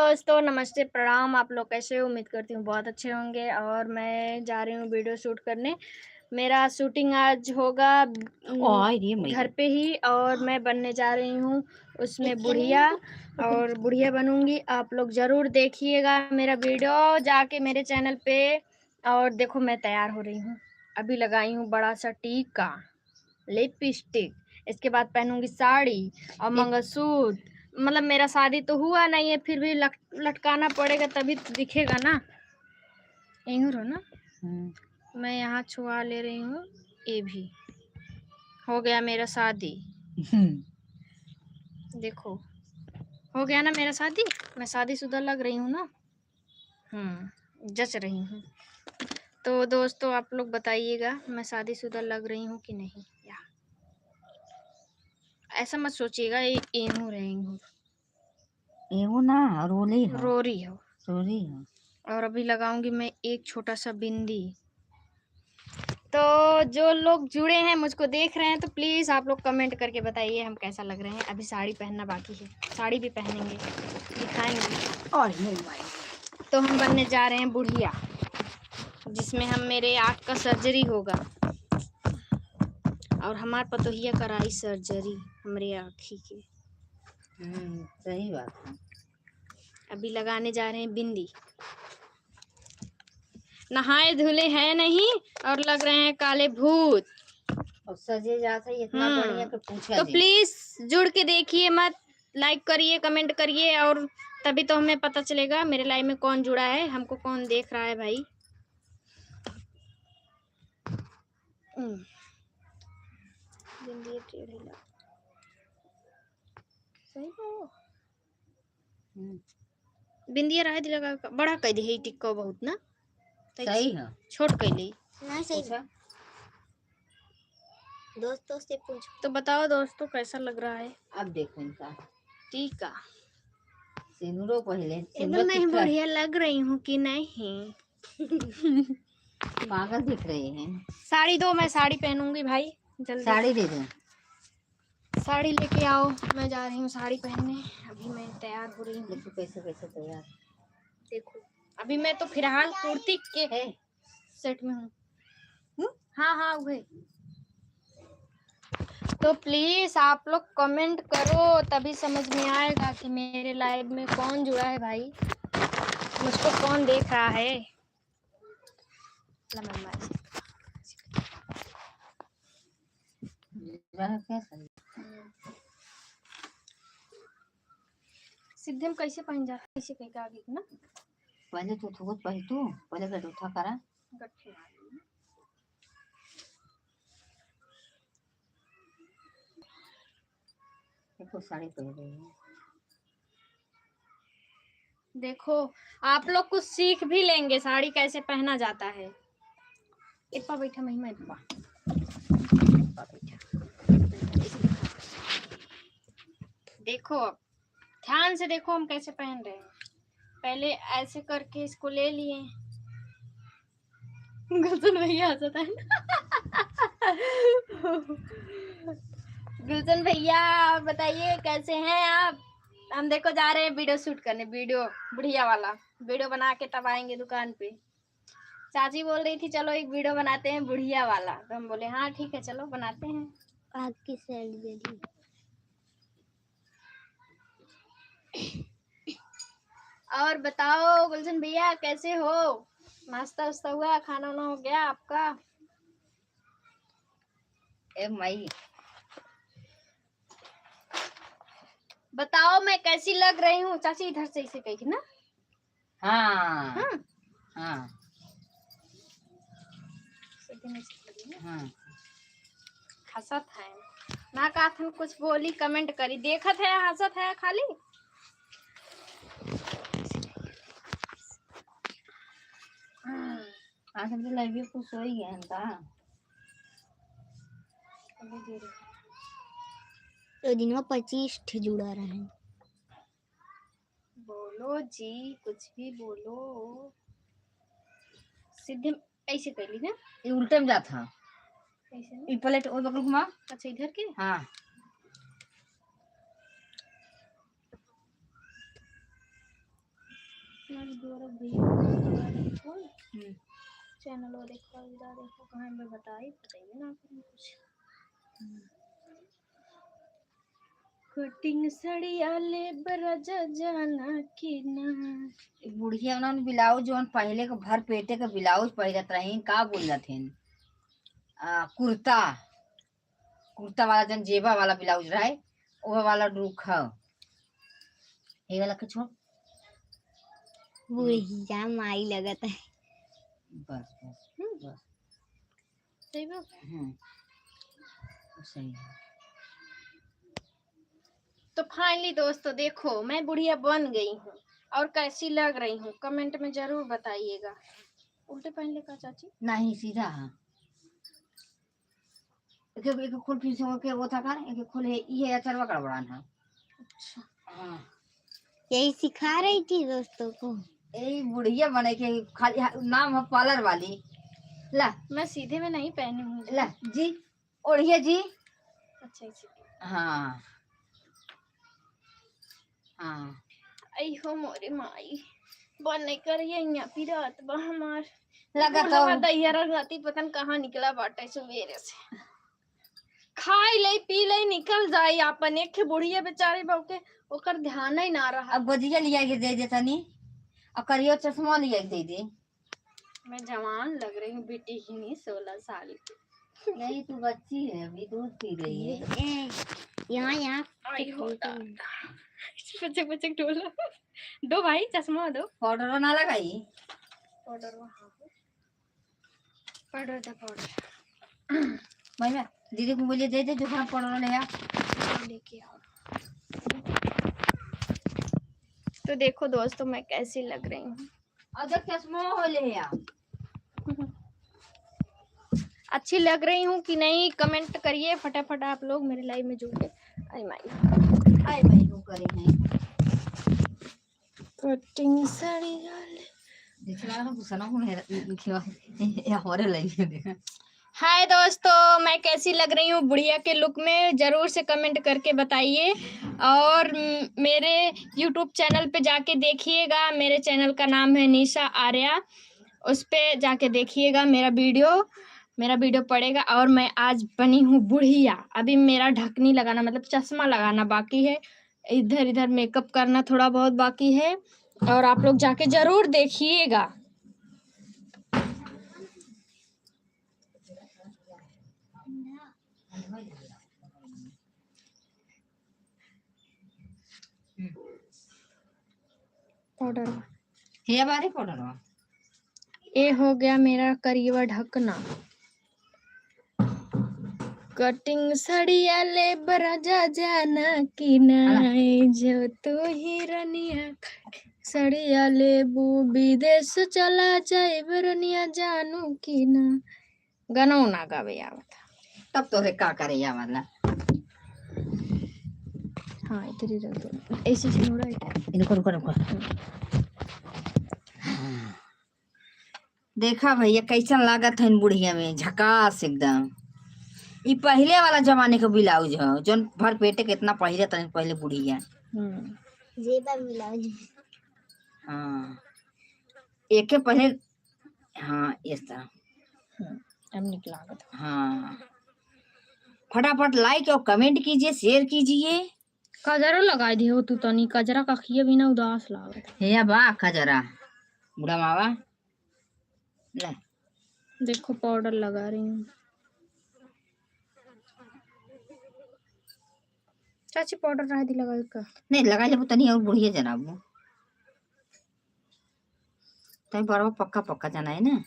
दोस्तों, नमस्ते, प्रणाम। आप लोग कैसे हो? उम्मीद करती हूँ बहुत अच्छे होंगे। और मैं जा रही हूँ वीडियो शूट करने। मेरा शूटिंग आज होगा घर पे ही, और मैं बनने जा रही हूँ उसमें बुढ़िया, और बुढ़िया बनूंगी। आप लोग ज़रूर देखिएगा मेरा वीडियो जाके मेरे चैनल पे। और देखो, मैं तैयार हो रही हूँ। अभी लगाई हूँ बड़ा सा टीका, लिपस्टिक। इसके बाद पहनूंगी साड़ी और मंगलसूत्र। मतलब मेरा शादी तो हुआ नहीं है, फिर भी लटकाना पड़ेगा, तभी तो दिखेगा ना। यहीं हो ना। मैं यहाँ छुआ ले रही हूँ। ये भी हो गया मेरा शादी। देखो, हो गया ना मेरा शादी। मैं शादीशुदा लग रही हूँ ना। जच रही हूँ। तो दोस्तों, आप लोग बताइएगा मैं शादीशुदा लग रही हूँ कि नहीं। या ऐसा मत सोचिएगा ये एहू रहेंगे, एहू ना रोली हो, रोरी हो। रोरी हो। और अभी लगाऊंगी मैं एक छोटा सा बिंदी। तो जो लोग जुड़े हैं, मुझको देख रहे हैं, तो प्लीज़ आप लोग कमेंट करके बताइए हम कैसा लग रहे हैं। अभी साड़ी पहनना बाकी है, साड़ी भी पहनेंगे, दिखाएंगे। और तो हम बनने जा रहे हैं बुढ़िया, जिसमें हम मेरे आँख का सर्जरी होगा। और हमार पतोहिया कराई सर्जरी हमारे आँखी के। सही बात है। अभी लगाने जा रहे हैं बिंदी। नहाए धुले हैं नहीं और लग रहे हैं काले भूत। और सजे जाता है इतना बढ़िया कि पूछा तो जी। प्लीज जुड़ के देखिए मत, लाइक करिए, कमेंट करिए, और तभी तो हमें पता चलेगा मेरे लाइव में कौन जुड़ा है, हमको कौन देख रहा है भाई। सही हो। बिंदिया रहा दिलगा बड़ा कह दी है टिक्का बहुत ना। सही है। छोट कैली ना सही है। दोस्तों से पूछ। तो बताओ दोस्तों, कैसा लग रहा है? अब देखो इनका टीका सिंदूरों पहले एकदम नहीं बढ़िया लग रही हूँ कि नहीं? पागल दिख रहे हैं। साड़ी दो, मैं साड़ी पहनूंगी भाई। जल्दी साड़ी दे दो। साड़ी लेके आओ, मैं जा रही हूँ साड़ी पहनने। अभी मैं तैयार हो रही हूँ। देखो कैसे कैसे तैयार। देखो, अभी मैं तो फिलहाल कुर्ती के है सेट में हूँ। हाँ हाँ वही। तो प्लीज आप लोग कमेंट करो, तभी समझ में आएगा कि मेरे लाइव में कौन जुड़ा है भाई, मुझको कौन देख रहा है। सीधे में कैसे पहन जा, कैसे कह आगे ना। पहले तो थोड़ा पहले तू पहले गठूठा करा। देखो साड़ी पहन रही है। देखो, आप लोग कुछ सीख भी लेंगे साड़ी कैसे पहना जाता है। इप्पा बैठा महिमा, इप्पा बैठा। देखो, ध्यान से देखो हम कैसे पहन रहे हैं। पहले ऐसे करके इसको ले लिए। गुलशन भैया हंसता है। गुलशन भैया बताइए कैसे हैं आप? हम देखो जा रहे हैं वीडियो शूट करने, वीडियो बुढ़िया वाला वीडियो बना के तब आएंगे दुकान पे। चाची बोल रही थी चलो एक वीडियो बनाते हैं बुढ़िया वाला, तो हम बोले हाँ ठीक है चलो बनाते हैं। आग की सैड दे दी। और बताओ गुलशन भैया कैसे हो? नाश्ता वास्ता हुआ, खाना वाना हो गया आपका? ए माई बताओ मैं कैसी लग रही हूँ? चाची इधर से इसे कही ना। हाँ हाँ हाँ हाँ। हंसत है ना, काथन कुछ बोली कमेंट करी, देखत है हंसत है खाली। आज हम तो लाइव को सोई गए हैं का। तो दिन में 25 जुड़ा रहे हैं। बोलो जी, कुछ भी बोलो। सीधे ऐसे कर ली ना, ये उल्टे में जाता। ऐसे ये प्लेट और बगल घुमा। अच्छा इधर के। हाँ चैनल वो देखो, इधर देखो, कहाँ मैं बताइए ना आपने कुछ। कटिंग सड़िया ले बरजा जाना की ना। बुढ़िया उन्होंने ब्लाउज जो पहले के भर पेटे के ब्लाउज पहिरत रही का बोलत थे कुर्ता कुर्ता वाला जन जेबा वाला ब्लाउज रहे वो वाला रुख ये वाला के छोड़ बुढ़िया माई लगत है। बस बस बस सही बात। सही है। तो फाइनली दोस्तों देखो मैं बुढ़िया बन गई हूँ और कैसी लग रही हूँ कमेंट में जरूर बताइएगा। उल्टे पहन ले का चाची? नहीं सीधा है। एक खोल फिर से के वो था कर एक खोल है ये अचरवा गड़बड़ाना है। अच्छा हाँ यही सिखा रही थी दोस्तों को। यही बुढ़िया बने के खाली नाम है पार्लर वाली। ला मैं सीधे में नहीं पहनी हूँ। ला जी ओढ़िया जी। अच्छा हाँ हाँ आई हो मोरे माई बने कर ये पिरात बा हमार लगा तो दैया राती पतन कहाँ निकला बाटे सवेरे से। खाई ले पी ले निकल जाई अपन एक बुढ़िया बेचारी बहू के ओकर ध्यान ही ना रहा। अब गोजिया लिया के दे देता नी और करियो चश्मा लिया के दे दे। मैं जवान लग रही हूँ बेटी ही नहीं 16 साल की। नहीं तू बच्ची है अभी दूध पी रही है। यहाँ बच्चे बच्चे डोला दो भाई चश्मा दो। पाउडर ना लगाई पाउडर वहाँ पाउडर था पाउडर मैं दीदी को बोलिए दे दे जो पाउडर ले आ लेके आओ। तो देखो दोस्तों मैं कैसी लग रही हूँ। अगर चश्मा हो ले आ अच्छी लग रही हूँ कि नहीं कमेंट करिए फटाफट आप लोग मेरे लाइव में जुड़ के। आई माई को करे हैं कटिंग साड़ी वाले दिखला ना पुसना को मेरा खिवा या होरे लगी देखा। हाय दोस्तों मैं कैसी लग रही हूँ बुढ़िया के लुक में जरूर से कमेंट करके बताइए और मेरे YouTube चैनल पे जाके देखिएगा। मेरे चैनल का नाम है निशा आर्या। उस पे जाके देखिएगा मेरा वीडियो पड़ेगा। और मैं आज बनी हूँ बुढ़िया। अभी मेरा ढकनी लगाना मतलब चश्मा लगाना बाकी है। इधर इधर मेकअप करना थोड़ा बहुत बाकी है और आप लोग जाके जरूर देखिएगा। पाउडर ये बारी पाउडर ये हो गया मेरा करिएवा ढकना। कटिंग सड़िया ले बरजा जाना की नाई जो तू ही रनिया सड़िया ले बू विदेश चला जाए बरनिया जानू की ना। गाना ना गावे आवत तब तो रे का करे या वाला। हाँ इधर ही रख दो ऐसे छोड़ा इनको रुको देखा भैया कैसन लागत है इन बुढ़िया में झकास एकदम। ये पहले वाला जमाने का ब्लाउज है जो भर पेटे कितना पहले था पहले बुढ़िया। जेबा ब्लाउज। हाँ एक पहले हाँ इस तरह अब निकला। हाँ फटाफट लाइक और कमेंट कीजिए शेयर कीजिए। कजरा लगा दी हो तू तनी कजरा का खिया बिना उदास लागत है बा कजरा बुढ़ा मावा ले देखो पाउडर लगा रही हूँ। चाची पाउडर रहा दी लगा का नहीं लगा ले तनी और बुढ़िया जनाब तभी बड़ा पक्का पक्का जाना है ना।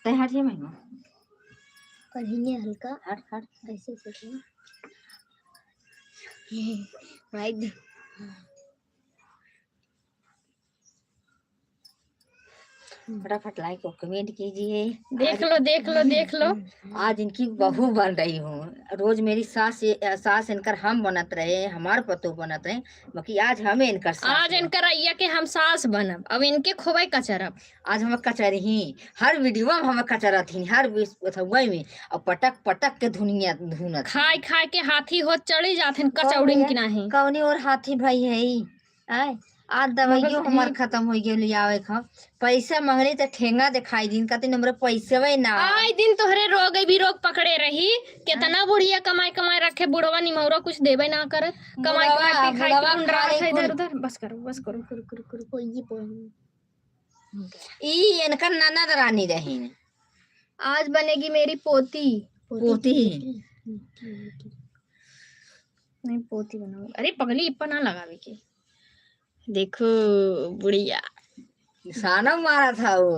तय हट जा महिमा कढ़ीने हल्का हट हट ऐसे से फटाफट लाइक और कमेंट कीजिए। देख लो देख लो देख लो। आज इनकी बहू बन रही हूँ। रोज मेरी सास इनकर हम बनत रहे, हमार पतो बनत रहे, बाकी आज हमें इनकर सास आज इनकर अय्या के हम सास बनब, अब इनके खोबई कचरब। आज हम कचरही, हर वीडियो में हम कचरत ही, हर वही में और पटक पटक के धुनिया धुनत। खाए खाए के हाथी हो चढ़ी जाते कचौड़ीन की नहीं। कौनी और हाथी भाई है आय आज दवाइयो हमार खत्म हो गई लियावे खा। पैसा मांगली तो ठेंगा दिखाई दिन कहते नंबर पैसे वही ना आए दिन तोहरे रोग भी रोग पकड़े रही। कितना बुढ़िया कमाई कमाई रखे, बुढ़वा निमौरा कुछ देवे ना करत, कमाई कमाई पे खाई के मुंडरा है इधर उधर। बस करो करो ई इनका ननद रानी रही। आज बनेगी मेरी पोती। पोती नहीं पोती बनाऊंगी। अरे पगली इप्पा ना लगावे के। देखो बुढ़िया निशाना मारा था वो।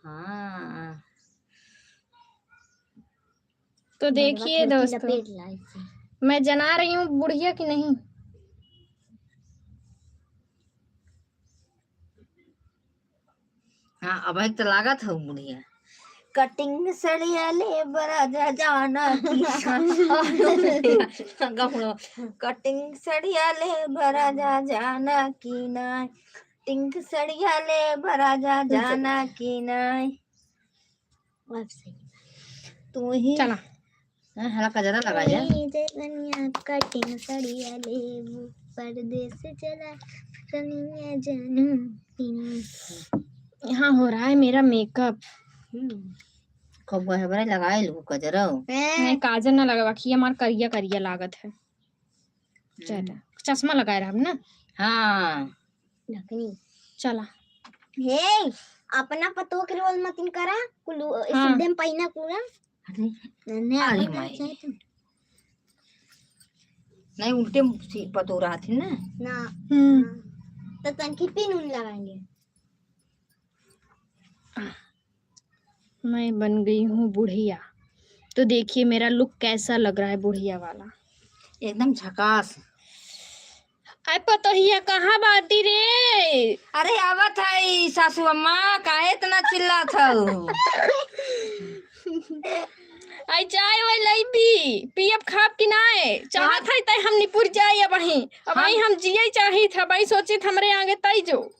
हाँ तो देखिए दोस्तों, मैं जना रही हूँ बुढ़िया की नहीं। हाँ अब एक तो लागत है बुढ़िया। कटिंग सड़िया ले बरा जा जाना की कटिंग सड़िया ले बरा जा जाना की ना, टिंग सड़िया ले बरा जा जाना की ना। तू ही चला हला कजरा लगा जा। कटिंग सड़िया ले परदेस चला कनिया जानू। यहाँ हो रहा है मेरा मेकअप। कब बराबर लगाए लो कजरा। नहीं काजल ना लगा, बाकी हमार करिया करिया लागत है। चश्मा लगाए रहा ना। हाँ चला हे अपना पतो के रोल मत करा कुलू एकदम पहिना पूरा अरे माई नहीं उल्टे पतो रहा थी ना ना तो तनकी पिन उन लगाएंगे। मैं बन गई हूँ बुढ़िया। तो देखिए मेरा लुक कैसा लग रहा है बुढ़िया वाला, एकदम झकास। अरे पतोहिया कहाँ बाटी रे? अरे आवत है सासू अम्मा, काहे इतना चिल्ला था? आई चाय वाई लाई पी अब खाप कि नाए चाहत है तय हम निपुर जाए। अब हम जिये चाही था भाई, सोचे हमरे आगे तय जो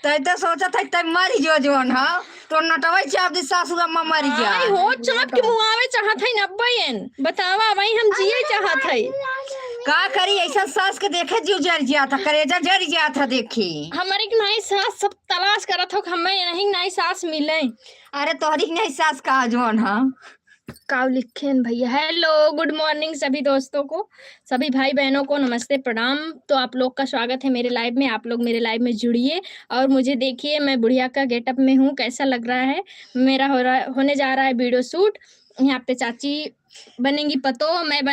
तय तो सोचा था तय मरी जो जोन हां तो नटवई चाप दी सासू अम्मा मरी जा। आई हो चाप के मुआवे चाहत है 90 बतावा भाई हम जिये चाहत है। का करी ऐसा सास के देखे जीव जर गया था, करेजा जर गया था। देखी हमारी नई सास सब तलाश करत हो, हमें नहीं नई सास मिले। अरे तोहरी नई सास का जोन हां काव लिखे भैया। हेलो गुड मॉर्निंग सभी दोस्तों को, सभी भाई बहनों को नमस्ते प्रणाम। तो आप लोग का स्वागत है मेरे लाइव में। आप लोग मेरे लाइव में जुड़िए और मुझे देखिए, मैं बुढ़िया का गेटअप में हूँ, कैसा लग रहा है मेरा। होने जा रहा है वीडियो शूट। यहाँ पे चाची बनेंगी पतो, मैं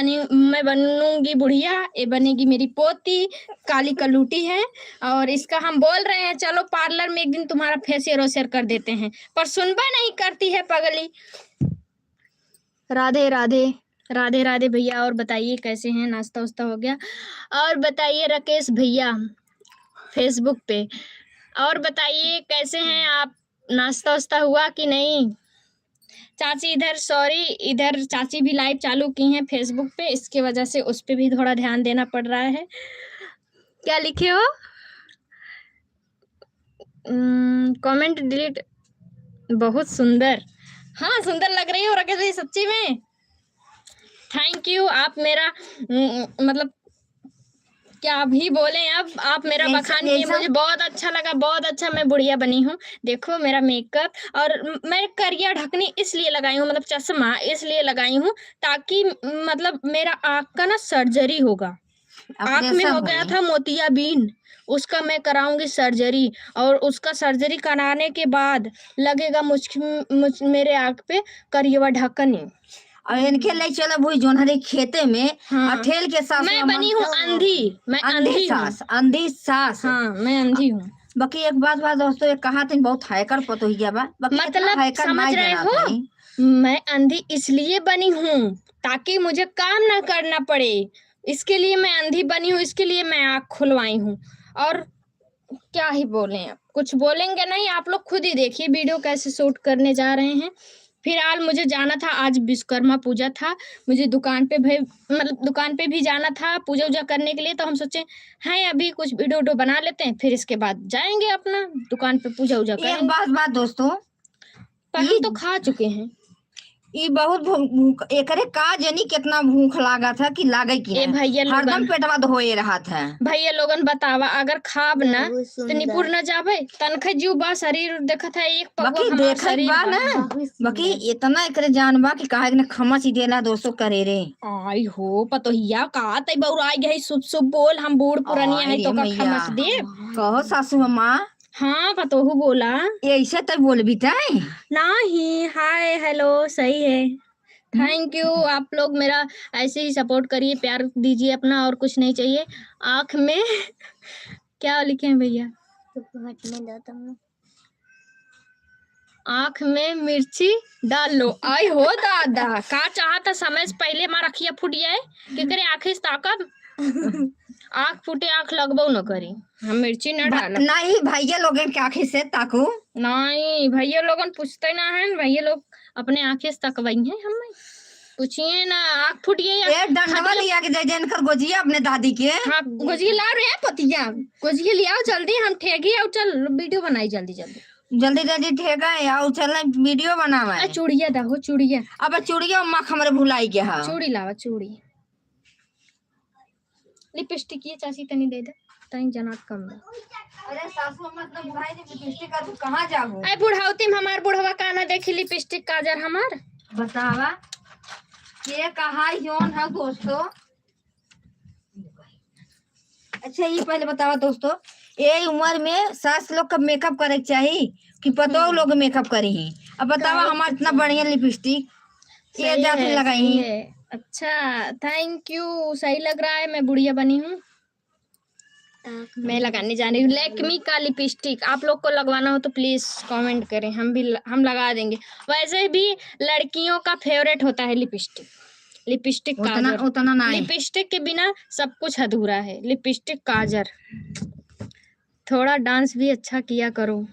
बनूंगी बुढ़िया, ये बनेगी मेरी पोती काली कलूटी है। और इसका हम बोल रहे हैं चलो पार्लर में एक दिन तुम्हारा फेशियल वेशियल कर देते हैं, पर सुनबा नहीं करती है पगली। राधे राधे राधे राधे भैया। और बताइए कैसे हैं, नाश्ता वास्ता हो गया? और बताइए राकेश भैया फेसबुक पे, और बताइए कैसे हैं आप, नाश्ता वास्ता हुआ कि नहीं? चाची इधर इधर चाची भी लाइव चालू की हैं फेसबुक पे, इसके वजह से उस पे भी थोड़ा ध्यान देना पड़ रहा है। क्या लिखे हो? Comment delete. बहुत सुंदर, हाँ सुंदर लग रही हो राकेश भाई सच्ची में। Thank you. आप मेरा मतलब क्या भी बोले, अब आप मेरा बखान किए, मुझे बहुत अच्छा लगा, बहुत अच्छा। मैं बुढ़िया बनी हूँ। देखो मेरा मेकअप, और मैं करिया ढकनी इसलिए लगाई हूँ, मतलब चश्मा इसलिए लगाई हूँ ताकि मतलब मेरा आँख का ना सर्जरी होगा। आँख में हो गया था मोतियाबिंद, उसका मैं कराऊंगी सर्जरी। और उसका सर्जरी कराने के बाद लगेगा मेरे आँख पे करिया ढकनी। और इनके ले चला वही जोन हरे खेते में। हाँ। अठेल के सास मैं बनी हूँ अंधी, मैं अंधी सास, अंधी सास। हाँ मैं अंधी हूँ। बाकी एक बात दोस्तों, एक कहा थी बहुत हैकर पतो ही गया बा, मतलब समझ रहे हो, मैं अंधी इसलिए बनी हूँ ताकि मुझे काम ना करना पड़े। इसके लिए मैं अंधी बनी हूँ, इसके लिए मैं आँख खुलवाई हूँ। और क्या ही बोलें, अब कुछ बोलेंगे नहीं, आप लोग खुद ही देखिए वीडियो कैसे शूट करने जा रहे हैं। फिलहाल मुझे जाना था, आज विश्वकर्मा पूजा था, मुझे दुकान पे भी मतलब दुकान पे भी जाना था पूजा वूजा करने के लिए। तो हम सोचे हैं अभी कुछ वीडियो बना लेते हैं, फिर इसके बाद जाएंगे अपना दुकान पे पूजा वूजा एक करेंगे। बात दोस्तों, पर हम तो खा चुके हैं। ई बहुत भूख एकरे का जनी कितना भूख लागा था कि लागे कि ए नहीं। भैया हरदम लोगन, पेटवा धोए रहा था। भैया लोगन बतावा, अगर खाब ना बहुत तो सुंदर। निपुर न जाबे तनखे जीव बा शरीर देखत है एक पगवा बाकी हमार देखत शरीर बा बा। ना, बहुत बाकी सुंदर। इतना एकरे जान बा कि काहे ने खमच ही देला दोस्तों करे रे। आई हो पतोहिया का तई बौराई गई, शुभ शुभ बोल, हम बूढ़ पुरानिया है आई तो रे का मैया। खमच दे। कहो सासू अम्मा, हाँ पतोहू बोला। ऐसे तो बोलबी ताई। नहीं, हाय हेलो सही है। थैंक यू, आप लोग मेरा ऐसे ही सपोर्ट करिए, प्यार दीजिए अपना, और कुछ नहीं चाहिए। आँख में क्या लिखे हैं भैया? तो हटने दो तुम। आँख में मिर्ची डाल लो। आई हो दादा, का चाहता समय से पहले हमारा अखिया फूट जाए कि करे आँखें से ताकब। आँख फूटे आँख लगबो न करी, हम मिर्ची न डालब। नहीं भैया लोगन के आँखें से ताकू। नहीं भैया लोगन पूछते ना है, भैया लोग अपने आँखें से तकवाई हैं, हमें पूछिए ना। आँख फूट गई या एक डंडवा लिया के दे देन कर गोजिया अपने दादी के। हाँ गोजिया ला रहे हैं पतिया, गोजिया ले आओ जल्दी, हम ठेगी और चल वीडियो बनाई जल्दी जल्दी। जल्दी जल्दी ठेगा आओ चलना वीडियो बनावा। आ चूड़िया दहो चूड़िया, अब चूड़िया अम्मा हमरे भुलाई के हा। चूड़ी लावा चूड़ी। लिपस्टिक ये चाची तनी दे दे, तनी जनात कम दे। अरे सासू अम्मा तो बुढ़ाई ने लिपस्टिक का तू कहां जाबू। आई बुढ़ावती में हमार बुढ़वा का ना देखी लिपस्टिक काजर हमार। बतावा ये कहा जोन है दोस्तों। अच्छा ये पहले बतावा दोस्तों, ये उम्र में सास लोग का मेकअप करे के चाहिए कि पतो लोग मेकअप करी ही। अब बतावा हमार इतना बढ़िया लिपस्टिक ये जाके लगाई सही ही। है। अच्छा थैंक यू, सही लग रहा है, मैं बुढ़िया बनी हूँ। मैं लगाने जा रही हूँ लैक्मी का लिपस्टिक, आप लोग को लगवाना हो तो प्लीज कमेंट करें, हम लगा देंगे। वैसे भी लड़कियों का फेवरेट होता है लिपस्टिक, लिपस्टिक उतना काजर। उतना नहीं। लिपस्टिक के बिना सब कुछ अधूरा है, लिपस्टिक काजर। थोड़ा डांस भी अच्छा किया करो।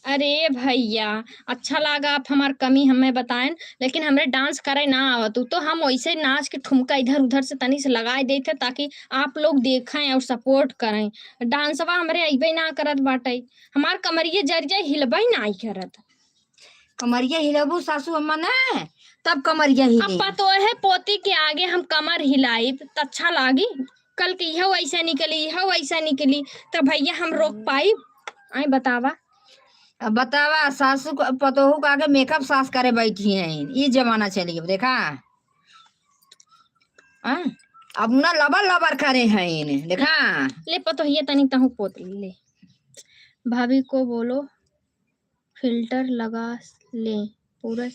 अरे भैया अच्छा लगा आप हमार कमी हमें बताएं, लेकिन हमरे डांस करे ना आवत तो हम वैसे नाच के ठुमका इधर उधर से तनी से लगाए देते ताकि आप लोग देखें और सपोर्ट करें। डांसवा हमरे अइबे ना करत बाटे, हमार कमरिया जरिया हिलबे ना आई करत। कमरिया हिलाबू सासू अम्मा ने तब कमरिया हिली। अब तो है पोती के आगे हम कमर हिलाई तो अच्छा लागी। कल की यह वैसा निकली, यह वैसा निकली तो भैया हम रोक पाई? आई बतावा। अब बतावा सासू को पतोहू का आगे मेकअप सास करे बैठी है। ये जमाना चली गया देखा। अब ना लबर लबर करे हैं देखा। ले पतोहिया तनी तहु पोत ले। भाभी को बोलो फिल्टर लगा ले, पूरा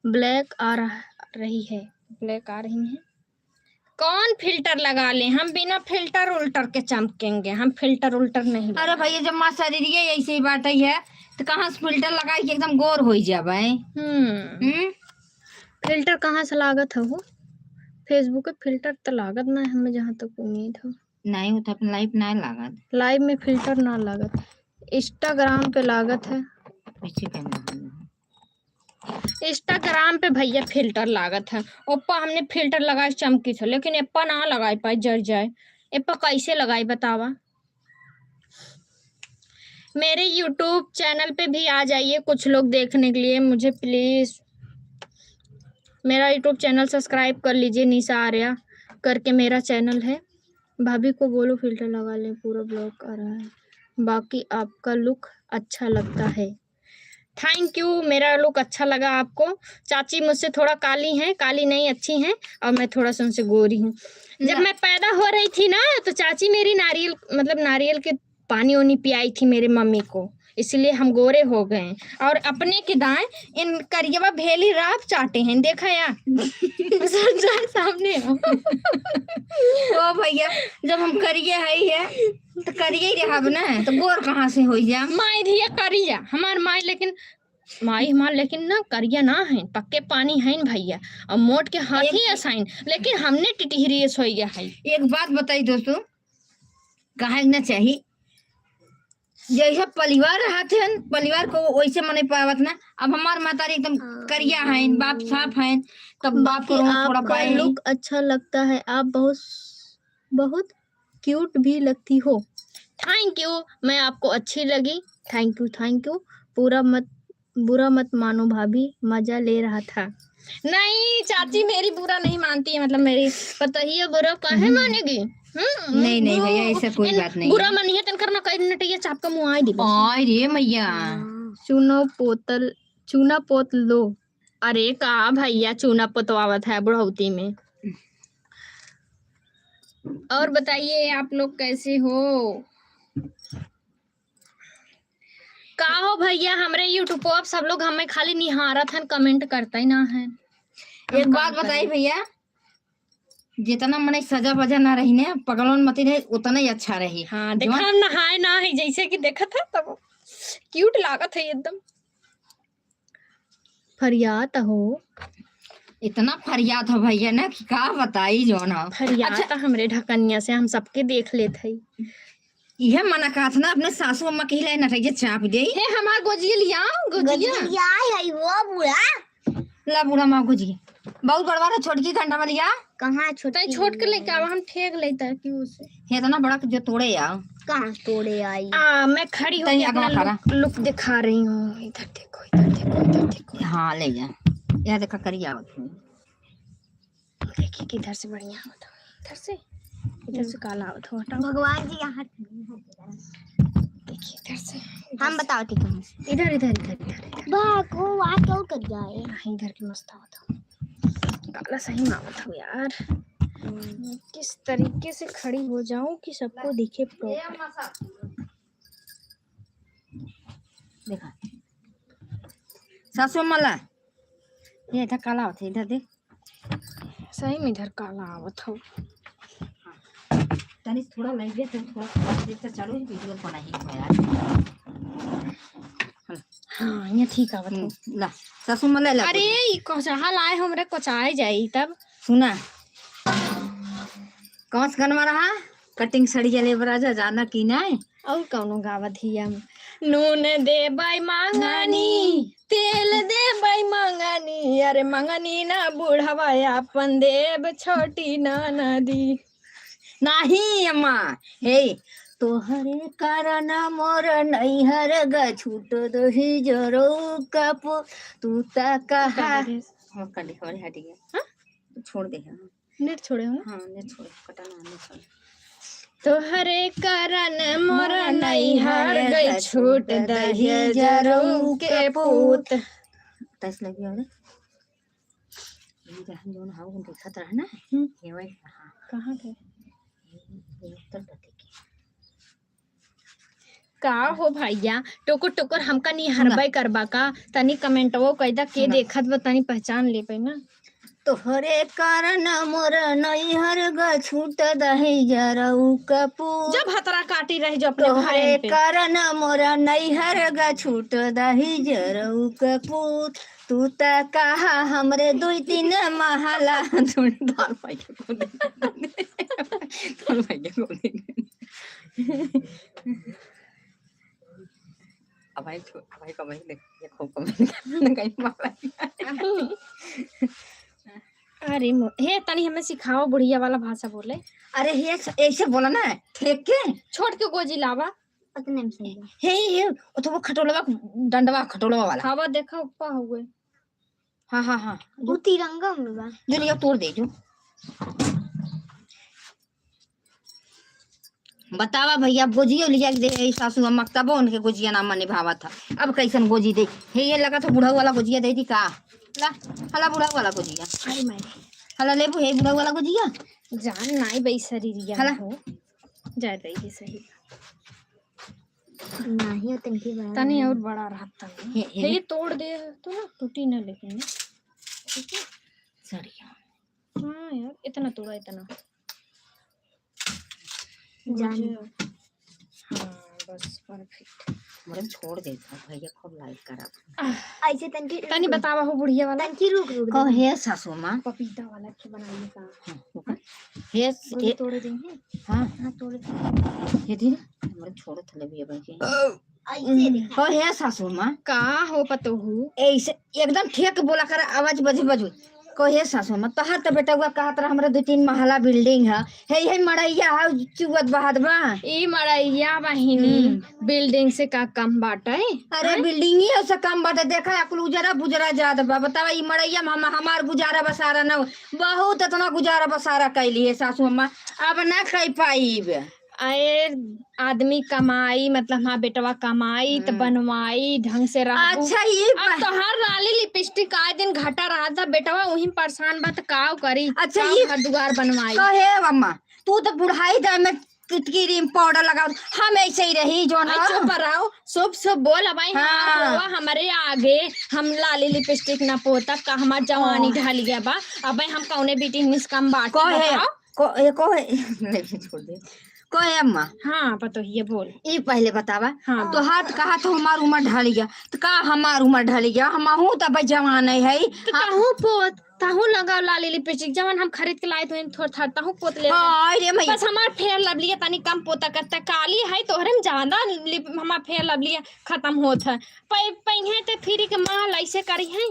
ब्लैक आ रही है, ब्लैक आ रही है। कौन फिल्टर लगा ले, हम बिना फिल्टर उल्टर के चमकेंगे, हम फिल्टर उल्टर नहीं। अरे भैया जब माँ शरीर ऐसे ही बाटे है तो कहाँ से फिल्टर लगाई के एकदम गोर हो जाए। फिल्टर कहाँ से लागत है वो? फेसबुक पे फिल्टर तो लागत ना है, हमें जहाँ तक उम्मीद हो। नहीं वो तो अपना लाइफ नहीं लागत, लाइव में फिल्टर ना लागत, इंस्टाग्राम पे लागत है। इंस्टाग्राम पे भैया फिल्टर लागत है। ओप्पा हमने फिल्टर लगाए चमकी था, लेकिन एप्पा ना लगाई पाए, जर जाए। एप्पा कैसे लगाई बतावा? मेरे यूट्यूब चैनल पे भी आ जाइए कुछ लोग देखने के लिए, मुझे प्लीज मेरा यूट्यूब चैनल सब्सक्राइब कर लीजिए, निशा आर्या करके मेरा चैनल है। भाभी को बोलो फिल्टर लगा ले, पूरा ब्लॉक आ रहा है, बाकी आपका लुक अच्छा लगता है। थैंक यू, मेरा लुक अच्छा लगा आपको। चाची मुझसे थोड़ा काली हैं, काली नहीं अच्छी हैं, और मैं थोड़ा सा उनसे गोरी हूँ। जब मैं पैदा हो रही थी ना तो चाची मेरी नारियल के पानी वानी पियाई थी मेरे मम्मी को, इसलिए हम गोरे हो गए। और अपने के दाएं इन करियवा भेली रात चाटे हैं, देखा यार सामने ओ भैया जब हम करिए है तो करिए ही रहा ना तो गोर कहाँ से हो जा। माई धिया करिया हमार माई, लेकिन माई हमार लेकिन ना करिया ना है, पक्के पानी है भैया, और मोट के हाथ ही असाइन, लेकिन हमने टिटहरी सोई गया है। एक बात बताई दोस्तों, कहा ना चाहिए जैसा परिवार रहते हैं, परिवार को वैसे मने पावत ना। अब हमार मातारी एकदम करिया है, बाप साफ है, तब बाप को थोड़ा आपका लुक अच्छा लगता है, आप बहुत बहुत क्यूट भी लगती हो। थैंक यू, मैं आपको अच्छी लगी, थैंक यू। बुरा मत मानो भाभी, मजा ले रहा था। नहीं चाची मेरी बुरा नहीं मानती है, मतलब मेरी पता ही है, बुरा काहे मानेगी। नहीं नहीं भैया ऐसा कोई बात नहीं बुरा है। मन है तन करना कहीं नटिया चाप का मुंह आई दी बस। ओए रे मैया, चूना पोत लो। अरे का भैया चूना पोतवावत है बुढ़ौती में। और बताइए आप लोग कैसे हो? का हो भैया, हमरे यूट्यूब पर सब लोग हमें खाली निहारत हैं, कमेंट करता ही ना है। एक बात बताई भैया, जितना मने सजा बजा ना रही ने, पगलोन मती रहे, उतना ही अच्छा रही। हाँ देखा, हम नहाए ना है जैसे कि देखा था, तब क्यूट लागत है एकदम। फरियाद हो, इतना फरियाद हो भैया ना कि का बताई जो ना। फरियाद अच्छा, हमरे ढकनिया से हम सबके देख लेते हैं। यह मना कहत ना अपने सासू अम्मा के लिए नटैया चाप दे। हे हमार गोजिया लिया, गजिया है वो बुढ़ा। ला बुढ़ा माँ गोजिया बहुत बड़वा छोटकी घंटा में लिया। कहाँ छोटी छोट के लेके आवा, हम ठेक लेता कि उसे। हे इतना बड़ा जो तोड़े आ, कहाँ तोड़े आई। मैं खड़ी होकर अपना लुक दिखा रही हूँ। इधर देखो, इधर देखो, इधर देखो। हाँ ले जा, यह देखा करिया देखिए किधर से बढ़िया आवत हो, इधर से काला आवत हो। हटाओ भगवान जी यहाँ देखिए इधर से। हम बताओ ठीक है। इधर इधर इधर इधर बाको वहाँ क्यों कर जाए। इधर की मस्त आवत हो, काला सही में आवत हो यार। किस तरीके से खड़ी हो जाऊं कि सबको दिखे प्रॉपर। देखा सासू मला ये इधर काला होता है, इधर देख सही में इधर काला आवत हो। तनी थोड़ा लगे तो थोड़ा देर तक चालू वीडियो बना ही है यार। हाँ ये ठीक आवत हो। ला सासू मला ला। अरे ई कोचाहा लाए हमरे कोचाए जाई तब। सुना कौन सा गाना रहा, कटिंग सड़िया ले बराजा जाना की नहीं। और कौनो गावत ही हम, नून दे बाई मांगानी, तेल दे बाई मांगानी, अरे मांगानी ना बुढ़ावा अपन देव छोटी ना नदी। नहीं अम्मा हे तोहरे कारण मोर नैहर ग छूट दही जरो कपो तू ता कहा हो कड़ी होरे हट गया। हां छोड़ दे। नेट छोड़े हो। हां नेट छोड़, कटाना नेट छोड़। तोहरे कारण मोर नैहर गई छूट दही जरो के पूत। तस लगी और ये जहां जोन हाउ देखत रहा ना ये वही कहां के उत्तर प्रदेश का हो भैया, टोकर टोकर हमका निहरबई करबा का, तनी कमेंटवो कैदा के देखत बा, तनी पहचान ले पे ना। तोहरे कारण मोर नैहर ग छूट दही जरऊ कपूर। जब हतरा काटी रही जो अपने तोहरे कारण मोर नैहर ग छूट दही जरऊ कपूर तू ता कहा हमरे दुई तीन महला थोड़ी दाल पाई को दे दाल पाई को दे। अब भाई कमाई ले ये खूब कमाई कहीं मारा। अरे हे तनी हमें सिखाओ बुढ़िया वाला भाषा बोले। अरे हे ऐसे बोला ना, ठेक के छोड़ के गोजी लावा उतने में सही हे ओ तो वो खटोलवा डंडवा खटोलवा वाला हवा देखा ऊपर हुए। हाँ हाँ हाँ वो तिरंगा में बा जो लिया तोड़ दे जो। बतावा भैया गोजियो लिया दे सासू अम्मा तब उनके गोजिया नाम निभावा था। अब कैसन गोजी दे हे ये लगा था बुढ़ा वाला गोजिया दे दी का ला हला बुढ़ा वाला गोजिया। अरे मारे हला ले हे बुढ़ा वाला गोजिया जान नाई बई शरीरिया हला हो जा रही है सही नहीं उतने की बड़ा तनी और बड़ा रहता हे ये तोड़ दे तो ना टूटी ना, लेकिन ठीक है सड़िया। हाँ यार इतना तोड़ा इतना जान हाँ बस परफेक्ट। मोरन छोड़ दे भैया खूब लाइक करा ऐसे तनकी तनी बतावा हो बुढ़िया वाला तनकी रुक रुक को हे सासू मां पपीता वाला के बनाइए का हे गोली तोड़ देंगे। हां हाँ तोड़ देंगे। ये दिन मोरन छोड़ थले भी भाई ऐसे देखा को हे सासू मां का हो पतो हो ऐसे एकदम ठीक बोला कर आवाज बजे बजू को हे सासू मां तोहार तो बेटा हुआ कहत रहा हमरा 2-3 महला बिल्डिंग है हे मड़ैया है चुवत बहाद बा ई मड़ैया बहिनी बिल्डिंग से का कम बाटे। अरे बिल्डिंग ही से कम बाटे देखा कुल उजरा बुजरा जाद बा बतावा ई मड़ैया में हमार गुजारा बसारा न बहुत इतना गुजारा बसारा कैली है सासू अम्मा अब ना कह पाईब। अरे आदमी कमाई मतलब हाँ बेटवा कमाई तो बनवाई ढंग से रहा। अच्छा ये अब तो हर लाली लिपस्टिक आए दिन घटा रहा था बेटवा वही परेशान बा तो काव करी। अच्छा काव ये हर दुआर बनवाई कहे अम्मा तू तो बुढ़ाई जा में क्रीम पाउडर लगाओ हम ऐसे ही रही जो ना चुप रहो सब बोल भाई। हाँ हमारे आगे हम लाली लिपस्टिक ना पोता का हमार जवानी ढल गया बा। अब हम कौने बेटी मिस कम बाट नहीं छोड़ दे को अम्मा। हाँ पतो ये बोल ये पहले बतावा। हाँ तो हाथ कहा तो हमार उम्र ढल गया तो का हमार उम्र ढल गया हम हूँ तब जवान है तो कहूँ पोत ताहू लगाओ लाली लिपस्टिक जवन हम खरीद के लाए तो थोड़ा ताहू पोत ले बस हमार फेयर लवली तनी कम पोता करता काली है तोहरे में ज्यादा हमार फेयर लवली खत्म होत है पहने तो फिर के माल ऐसे करी है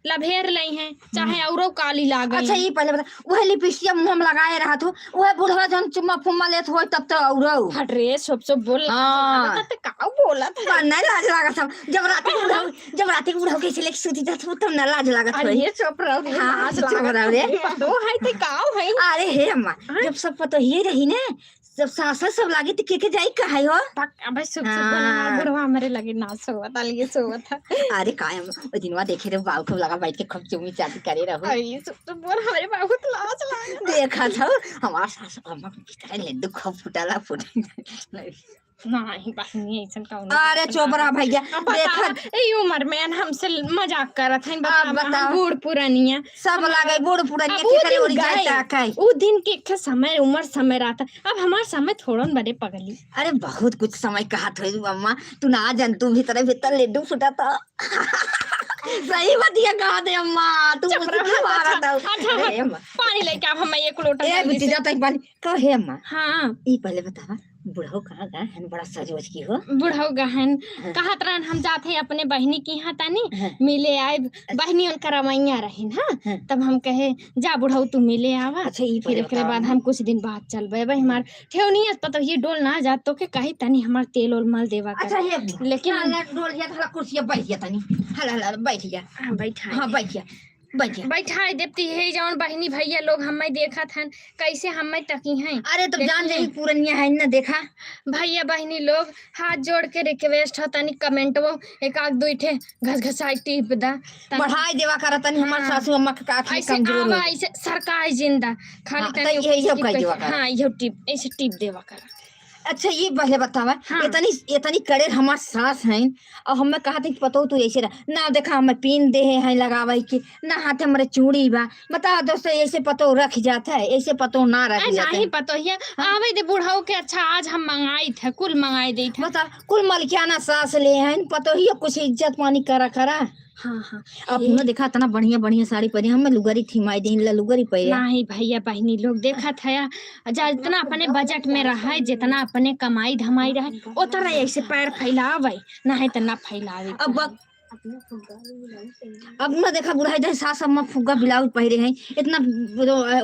लभेर लई है चाहे औरो काली लागे। अच्छा ये पहले बता वह लिपस्टिक मुंह में लगाए रहा तो वह बुढ़वा जन चुम्मा फुम्मा लेत हो तब तो औरो हट रे सब बोल तो का बोला था ना लाज लागत सब जब रात के बुढ़वा कैसे लेके सूती जात हो तब ना लाज लागत हो ये चुप रहो हां चुप रहो रे पतो है ते काव है। अरे हे अम्मा जब सब पतो ही रही ना सब सासा सब लागे तो के जाई कहां हो अब सब बोला बुढ़वा हमारे लगे ना सोवत अलगे सोवत था। अरे कायम ओ दिनवा देखे रे बाबू को लगा बैठ के खूब चुमी चाटी करे रहो। अरे ये सब बोल हमारे बाबू को लाज लागे देखा था हमार सास अम्मा के लड्डू खूब फुटाला नहीं बहनी ऐसन का अरे चोबरा भैया देखा ए उम्र में हमसे मजाक करत है बता बूढ़ पुरानिया सब लागे बूढ़ पुरानिया के करे उड़ी जाए ताकई उ दिन के समय उम्र समय रहता अब हमार समय थोड़न बड़े पगली। अरे बहुत कुछ समय कहा थई अम्मा तू ना जान तू भीतर लड्डू फुटा था सही बतिया कहा दे अम्मा तू मारा था पानी लेके अब हम एक लोटा ए बुच्ची जाता है पानी कहे अम्मा। हां ई पहले बतावा बुढ़ऊ कहाँ गए हैं बड़ा सजोज की हो बुढ़ऊ गहन कहत रहन हम जाते हैं अपने बहनी की यहाँ तानी मिले आए बहनी उनका रमैया रही हाँ तब हम कहे जा बुढ़ऊ तू मिले आवा। अच्छा ये फिर एक बाद हम कुछ दिन बाद चल भाई हमार ठेवनी पता ये डोल ना जा तो के कही तनी हमार तेल ओल मल देवा अच्छा ये लेकिन डोल जा थोड़ा कुर्सी बैठ गया तनी हला बैठ गया हां बैठा हां बैठ गया बैठा देती है जौन बहनी भैया लोग हमें देखा था कैसे हमें तकी हैं। अरे तो जान जाई पुरनिया है ना देखा भैया बहनी लोग हाथ जोड़ के रिक्वेस्ट हो तनी कमेंट वो एक आग दो ठे घसघसाई टिप दा बढ़ाई देवा कर तनी हमार सासू अम्मा के काफी कमजोर है ऐसे सरकार जिंदा खाली तनी यही कह देवा कर। हां ये टिप ऐसे टिप देवा कर। अच्छा ये पहले बतावा इतनी कड़े हमार सास हैं और हमें कहा था कि पतो तू ऐसे ना देखा हमें पिन दे हैं लगावे के ना हाथ हमारे चूड़ी बा बता दोस्तों ऐसे पतो रख जाता है ऐसे पतो ना रख जाता नहीं पतो है आवे दे बुढ़ाऊ के। अच्छा आज हम मंगाई थे कुल मंगाई दे थे बता कुल मलकियाना सास ले हैं पतो ही कुछ इज्जत पानी करा हाँ अब न देखा इतना बढ़िया साड़ी पहनी हम लुगरी थीमाई दिन लुगरी पहने नहीं भैया बहनी लोग देखा था जितना अपने बजट में रहा जितना अपने कमाई धमाई रहे उतना ऐसे पैर फैलावे नहीं तो ना फैलावे। अब न देखा बुढ़ाई दे सास अम्मा फुग्गा ब्लाउज पहरे हैं इतना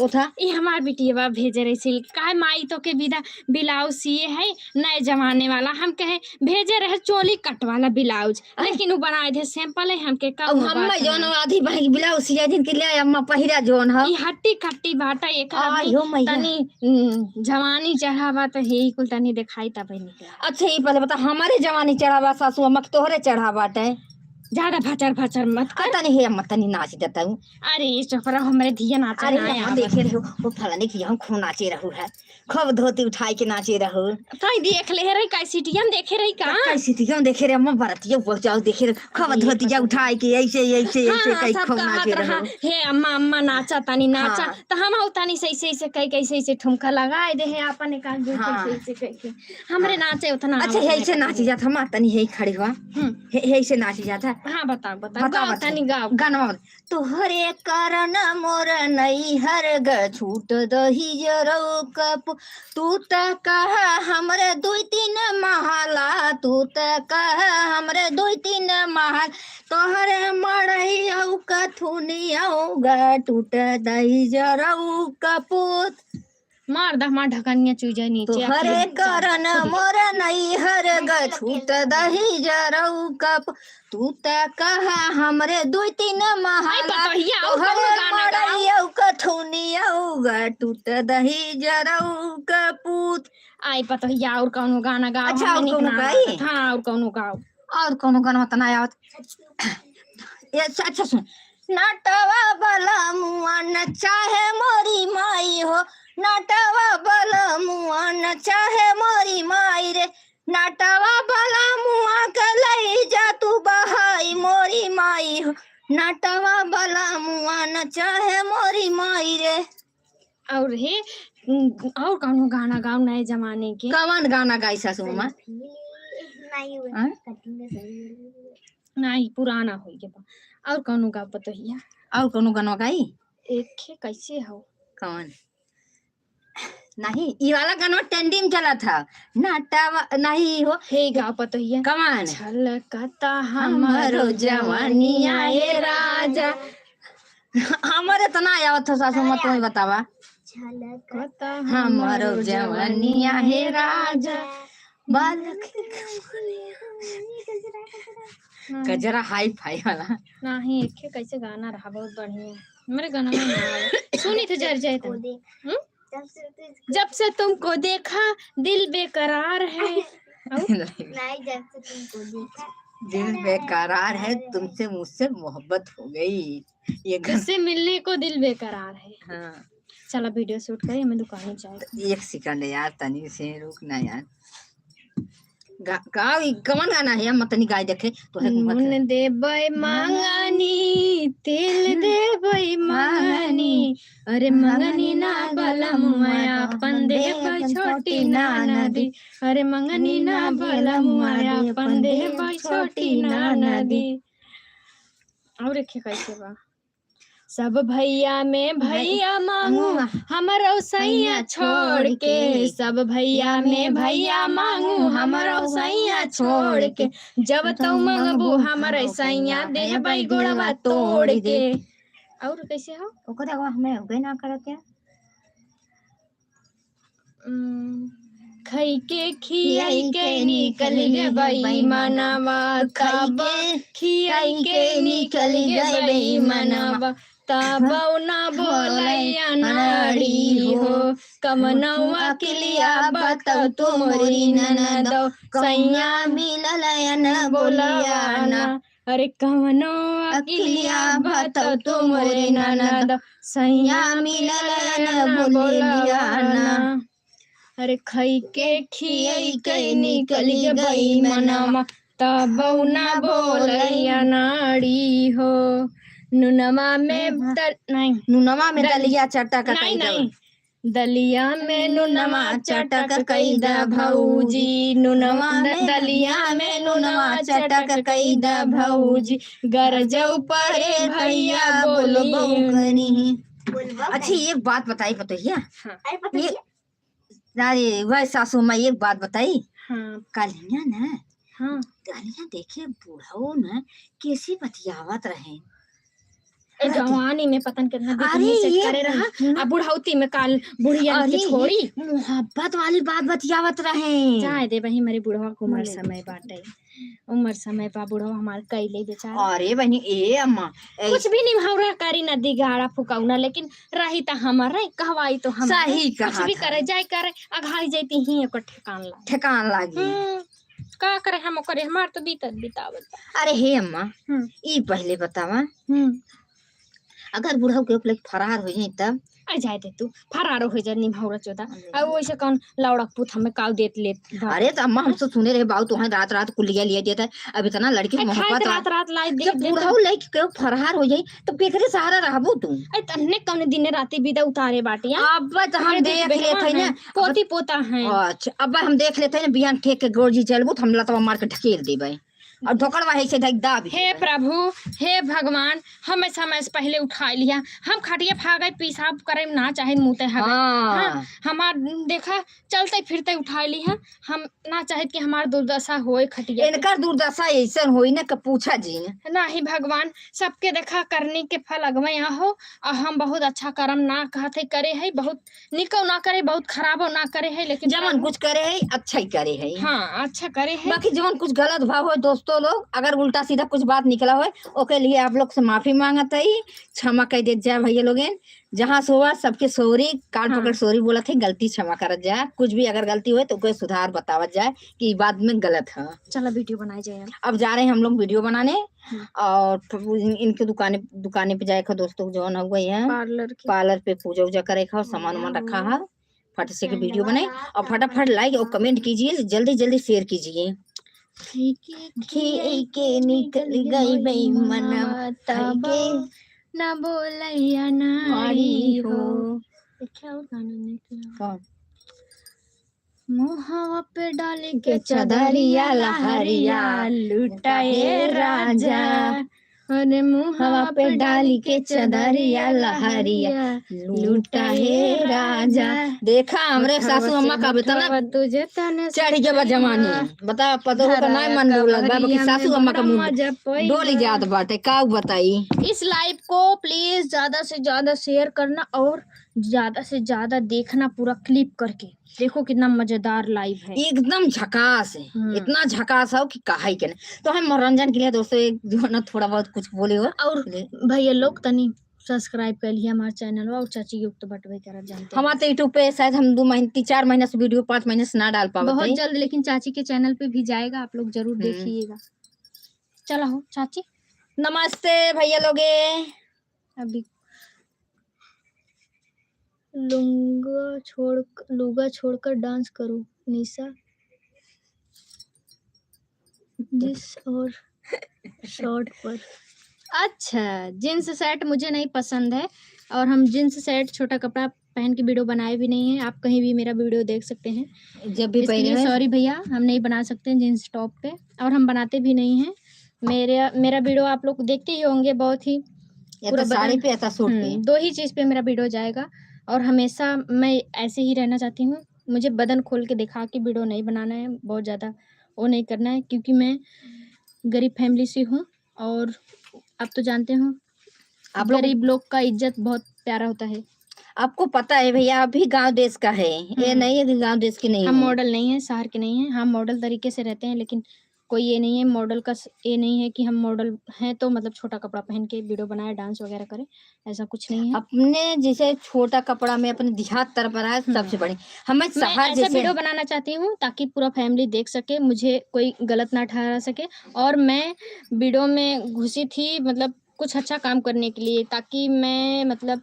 उठा ये हमार बिटिया भेजे रही सिल्क काहे माई तो के विदा ब्लाउज सिए है नए जमाने वाला हम कहे भेजे रहे चोली कट वाला ब्लाउज लेकिन वो बनाए थे सिंपल है हमके कब हम जोन आधी भाई ब्लाउज सिया दिन के लिए अम्मा पहिरा जोन है ई हट्टी कट्टी बाटा एक तनी जवानी चढ़ावा तो हे कुल तनी दिखाई तब निकला। अच्छा ये पहले बता हमारे जवानी चढ़ावा सासू अम्मा तोहरे चढ़ावा है ज्यादा भचर भचर मत कर। तनी हे मत तनी नाच देता हूँ। अरे चपरा हमरे धिया नाचा अरे ना यहाँ देखे रहो वो फलाने की हम खूब नाचे रहू है, खूब धोती उठाई के नाचे रहो। तई देख ले रे कैसिटियम देखे रही का कैसी थी क्यों देखे रे अम्मा बरतिया वो जाओ देखे रे खूब धोतिया उठाई के ऐसे ऐसे ऐसे कई खूब नाचे रहो। हे अम्मा अम्मा नाचा तनी नाचा त हम तनी सही से कई कैसे ऐसे ठुमका लगाए दे है अपन एक आदमी कैसे कैसे हमरे नाचे उतना। अच्छा ऐसे नाची जात हम तनी हे खड़ी हुआ हे ऐसे नाची जाता। हां बताओ तनी गाओ गाना तोहरे कारण मोर नई हर ग छूट दही जरौ कप तू त कहा हमरे 2-3 महला तू त कहा हमरे 2-3 महल तोहरे मड़ई औ कथुनिया ग टूट दही जरौ कपूत मार दा मार ढकनिया चुई नीचे। तोहरे कारण मोर नई हर ग छूट दही जरौ कप तू त कहा हमरे 2-3 महला तोहरे मड़ई औ कथुनिया ग टूट दही जरौ कपूत। आई पतहिया और कौनो गाना गाओ। अच्छा और कौनो गाई? हां और कौनो गाओ। और कौनो गाना तना आवत ये अच्छा सुन। नाटवा बला मुआ न चाहे मोरी माई हो नाटवा बला मुआ न चाहे मोरी माई रे नाटवा बला मुआ के लई जा तू बहाई मोरी माई हो नाटवा बला मुआ न चाहे मोरी माई रे। और हे और कौनो गाना गाओ नए जमाने के। कौन गाना गाई सासू मां? नहीं पुराना हो गया। और कौनो गाओ पतहिया। और कौनो गाना गाई? एक कैसे हो कौन नहीं ये वाला गाना ट्रेंडिंग चला था नाटवा नहीं हो हे गाओ पतहिया। कौन छलकता हमरो जवानिया ए राजा हमारे तो ना आवत था सासू मां तुम्हें बतावा। छलकता हमरो जवानिया हे राजा बालक गजरा हाई फाई वाला नहीं एक कैसे गाना रहा बहुत बढ़िया मेरे गाना में ना सुनी तो जर जाए तो जब से तुमको देखा दिल बेकरार है। नहीं जब से तुमको देखा दिल बेकरार है तुमसे मुझसे मोहब्बत हो गई ये तुझसे मिलने को दिल बेकरार है। हाँ चला वीडियो शूट करें हमें दुकान जाए। 1 सेकंड यार तनी से रुकना यार कौन गाना है मत नहीं गाय देखे तो है मन देबै मांगनी तिल देबै मांगनी अरे मंगनी ना बलम माया अपन देबै छोटी ना नदी अरे मंगनी ना बलम माया अपन देबै छोटी ना नदी। और एक कैसे बा सब भैया में भैया मांगू हमरो सैया छोड़ के सब भैया में भैया मांगू हमरो सैया छोड़ के जब तो मंगबू हमरे सैया देबै गोड़वा तोड़ के। और कैसे हो ओकरा हमें हो गए ना करते खई के खियाई के निकल गई मनवा तब खियाई के निकल गई मनवा तब ना बोलैया नाड़ी हो कमनवा के लिया बताओ तुमरी ननद सैया मिलल न बोलिया ना अरे कमनो अकिलिया बताओ तुमरी ननद सैया मिलल न बोलिया ना अरे खई के खियाई के निकल गई मनवा तब ना बोलैया नाड़ी हो नुनमा में नहीं नुनमा में दलिया चटक नहीं दलिया में नुनमा चटक कई द भौजी नुनमा दलिया में नुनमा चटक कई द भौजी गरजौ पड़े भैया बोलो बौकनी। अच्छा एक बात बताई पतोहिया ये अरे वह सासू माँ एक बात बताई कालिया ना कालिया देखे बूढ़ाओ ना कैसी बतियावत रहे जवानी में पतन कितना से करे रहा अब बुढ़ौती में काल बुढ़िया की छोड़ी मोहब्बत वाली बात बतियावत रहे चाहे दे बही मेरे बुढ़वा को उम्र समय बाटे उम्र समय पा बुढ़वा हमार कैले बेचारा। अरे बहनी ए अम्मा कुछ भी नहीं भौरा करी न दिगाड़ा फुकाउना लेकिन रही त हमारे कहवाई तो हम सही कुछ भी करे जाए करे अघाई जैती ही एक ठिकान लागी का करे हम करे, हमार तो बीतत बितावत बा। अरे हे अम्मा, ई पहले बतावा, अगर बुढ़ऊ के उपलक फरार हो जाई तब आ जाए दे तू फरारो हो जा निभावरा चोदा आ वैसे कौन लौड़क पूत हमें काव देत ले। अरे तो अम्मा हम तो सुने रहे बाऊ तुम्हें रात रात कुलिया लिया देता है, अब इतना लड़की मोहब्बत रात रात लाई दे जब बुढ़ऊ लड़की के फरार हो जाई तो केकरे सहारा रहबो तू? ए तन्ने कौन दिन राती बिदा उतारे बाटिया। अब तो हम देख लेते हैं ना, पोती पोता है। अच्छा अब हम देख लेते हैं ना, बिहान ठेक के गोरजी चलबू तो हम लतवा मार के ढकेल देबे और ढोकड़वा है से दाब। हे प्रभु हे भगवान, हमें समय से पहले उठा लिया, हम खटिया फागे पेशाब करे ना चाहे मुते हवे। हाँ, हमार देखा चलते फिरते उठा ली है, हम ना चाहे कि हमार दुर्दशा होए खटिया। इनकर दुर्दशा ऐसा होई ना कि पूछा जी ना ही भगवान, सबके देखा करने के फल अगवे यहाँ हो और हम बहुत अच्छा कर्म ना कहते करे है, बहुत निको ना करे बहुत खराबो ना करे है, लेकिन जमन कुछ करे है अच्छा ही करे है। हाँ अच्छा करे है। बाकी जमन कुछ गलत भाव हो दोस्तों लोग, अगर उल्टा सीधा कुछ बात निकला हो ओके लिए आप लोग से माफी मांगत है, क्षमा कह दे जाए भैया लोग। जहाँ से हुआ सबके सॉरी काट पकड़ सॉरी बोला थे, गलती क्षमा कर जाए, कुछ भी अगर गलती हुए तो कोई सुधार बतावत जाए कि बात में गलत है। चलो वीडियो बनाई जाए। अब जा रहे हैं हम लोग वीडियो बनाने और इनके दुकाने पे जाए दोस्तों, जो न हुआ है पार्लर पे पूजा उजा करे और सामान वामान रखा है, फट से वीडियो बनाए और फटाफट लाइक और कमेंट कीजिए, जल्दी जल्दी शेयर कीजिए। के निकल गई बेईमाना के ना बोलैया नारी हो। क्या गाना निकला? मुहावा पे डाले के चदरिया लहरिया लुटाए राजा, अरे मुहावा पे डाली के चदरिया लहरिया लुटाए राजा। देखा हमरे सासू अम्मा का बेतना तुझे तने चढ़ के जमानी बता पतो का नहीं मन बोलत बा, बाकी सासू अम्मा का मुंह डोली जात बाटे का बताई। इस लाइव को प्लीज ज्यादा से ज्यादा शेयर करना और ज्यादा से ज्यादा देखना, पूरा क्लिप करके देखो कितना मजेदार लाइव है, एकदम झकास है, इतना झकास है कि कहा ही के तो हम मनोरंजन के लिए दोस्तों एक जो ना थोड़ा बहुत कुछ बोले हो। और भैया लोग तनी सब्सक्राइब कर लिया हमारे चैनल और चाची युक्त बटवे कर जानते हैं। हमारे यूट्यूब पे शायद हम 2 महीने 4 महीने से वीडियो 5 महीने से ना डाल पाते बहुत जल्द, लेकिन चाची के चैनल पे भी जाएगा, आप लोग जरूर देखिएगा। चलो हो चाची, नमस्ते भैया लोगे। अभी लुगा छोड़कर डांस करो निशा जिस और शॉर्ट पर। अच्छा जींस सेट मुझे नहीं पसंद है और हम जींस सेट छोटा कपड़ा पहन के वीडियो बनाए भी नहीं है, आप कहीं भी मेरा वीडियो देख सकते हैं। जब भी पहले सॉरी भैया, हम नहीं बना सकते जींस टॉप पे और हम बनाते भी नहीं हैं। मेरा वीडियो आप लोग देखते ही होंगे, बहुत ही पूरा साड़ी पे या सूट पे 2 ही चीज पे मेरा वीडियो जाएगा और हमेशा मैं ऐसे ही रहना चाहती हूँ। मुझे बदन खोल के दिखा के वीडियो नहीं बनाना है, बहुत ज़्यादा वो नहीं करना है, क्योंकि मैं गरीब फैमिली से हूँ और आप तो जानते हो आप गरीब लोग का इज्जत बहुत प्यारा होता है। आपको पता है भैया, अभी गांव देश का है, ये नहीं है कि गांव देश की नहीं। हम मॉडल नहीं है, शहर के नहीं है, हम मॉडल तरीके से रहते हैं, लेकिन कोई ये नहीं है मॉडल का, ये नहीं है कि हम मॉडल हैं तो मतलब छोटा कपड़ा पहन के वीडियो बनाए डांस वगैरह करें, ऐसा कुछ नहीं है। अपने जैसे छोटा कपड़ा में अपने देहात तरफ आए सबसे बड़ी हमें शहर जैसे वीडियो बनाना चाहती हूँ ताकि पूरा फैमिली देख सके, मुझे कोई गलत ना ठहरा सके। और मैं वीडियो में घुसी थी मतलब कुछ अच्छा काम करने के लिए, ताकि मैं मतलब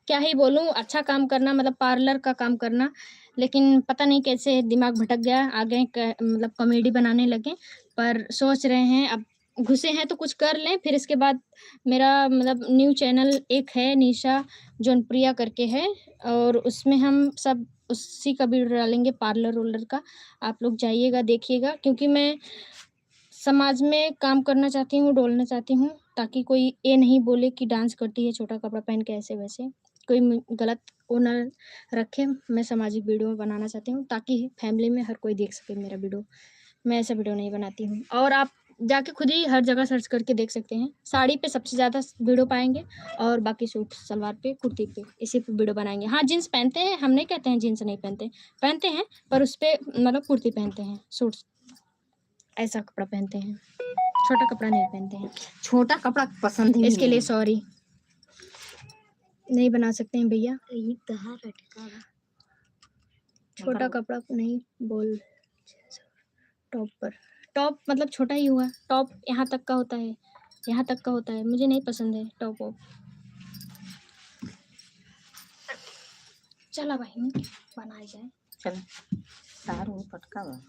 क्या ही बोलूँ, अच्छा काम करना मतलब पार्लर का काम करना, लेकिन पता नहीं कैसे दिमाग भटक गया, आगे मतलब कॉमेडी बनाने लगे। पर सोच रहे हैं अब घुसे हैं तो कुछ कर लें, फिर इसके बाद मेरा मतलब न्यू चैनल एक है निशा जौनप्रिया करके है, और उसमें हम सब उसी का वीडियो डालेंगे पार्लर रोलर का, आप लोग जाइएगा देखिएगा, क्योंकि मैं समाज में काम करना चाहती हूँ, डोलना चाहती हूँ, ताकि कोई ये नहीं बोले कि डांस करती है छोटा कपड़ा पहन के, ऐसे वैसे कोई गलत वो ना रखे। मैं सामाजिक वीडियो बनाना चाहती हूँ ताकि फैमिली में हर कोई देख सके मेरा वीडियो, मैं ऐसा वीडियो नहीं बनाती हूँ। और आप जाके खुद ही हर जगह सर्च करके देख सकते हैं, साड़ी पे सबसे ज़्यादा वीडियो पाएंगे और बाकी सूट सलवार पे कुर्ती पे इसी पे वीडियो बनाएंगे। हाँ जीन्स पहनते हैं, हम नहीं कहते हैं जीन्स नहीं पहनते हैं, पर उस पर मतलब कुर्ती पहनते हैं, सूट ऐसा कपड़ा पहनते हैं, छोटा कपड़ा नहीं पहनते हैं। छोटा कपड़ा पसंद ही इसके लिए सॉरी, नहीं बना सकते हैं भैया, छोटा कपड़ा नहीं बोल टॉप पर, टॉप मतलब छोटा ही हुआ, टॉप यहाँ तक का होता है, यहाँ तक का होता है, मुझे नहीं पसंद है टॉप वॉप। चला भाई बनाई जाए। चल सारू पटका बा।